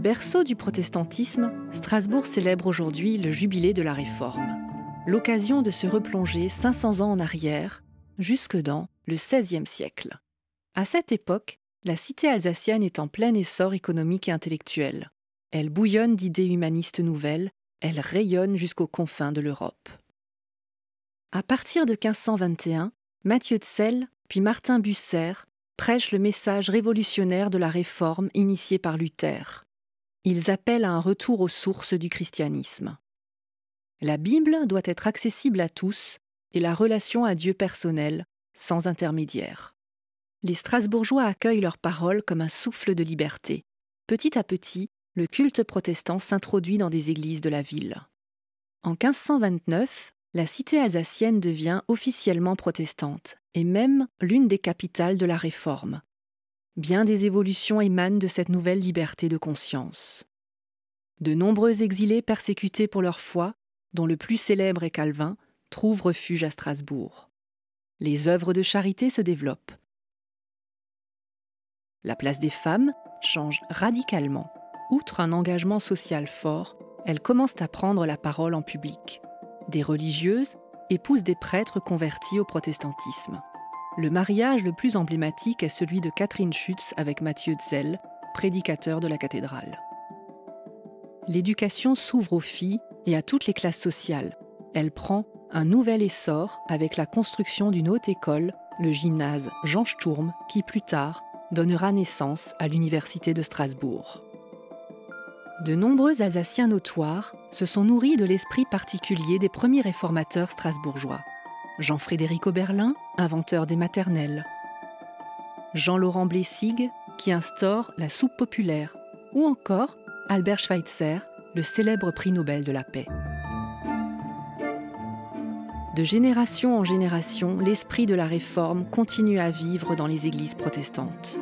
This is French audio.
Berceau du protestantisme, Strasbourg célèbre aujourd'hui le jubilé de la Réforme. L'occasion de se replonger 500 ans en arrière, jusque dans le XVIe siècle. À cette époque, la cité alsacienne est en plein essor économique et intellectuel. Elle bouillonne d'idées humanistes nouvelles, elle rayonne jusqu'aux confins de l'Europe. À partir de 1521, Matthieu Zell puis Martin Bucer prêchent le message révolutionnaire de la Réforme initiée par Luther. Ils appellent à un retour aux sources du christianisme. La Bible doit être accessible à tous et la relation à Dieu personnelle, sans intermédiaire. Les Strasbourgeois accueillent leurs paroles comme un souffle de liberté. Petit à petit, le culte protestant s'introduit dans des églises de la ville. En 1529, la cité alsacienne devient officiellement protestante et même l'une des capitales de la Réforme. Bien des évolutions émanent de cette nouvelle liberté de conscience. De nombreux exilés persécutés pour leur foi, dont le plus célèbre est Calvin, trouvent refuge à Strasbourg. Les œuvres de charité se développent. La place des femmes change radicalement. Outre un engagement social fort, elles commencent à prendre la parole en public. Des religieuses épousent des prêtres convertis au protestantisme. Le mariage le plus emblématique est celui de Catherine Schütz avec Matthieu Zell, prédicateur de la cathédrale. L'éducation s'ouvre aux filles et à toutes les classes sociales. Elle prend un nouvel essor avec la construction d'une haute école, le gymnase Jean Sturm, qui plus tard donnera naissance à l'université de Strasbourg. De nombreux Alsaciens notoires se sont nourris de l'esprit particulier des premiers réformateurs strasbourgeois. Jean-Frédéric Oberlin, inventeur des maternelles. Jean-Laurent Blessig, qui instaure la soupe populaire. Ou encore Albert Schweitzer, le célèbre prix Nobel de la paix. De génération en génération, l'esprit de la Réforme continue à vivre dans les églises protestantes.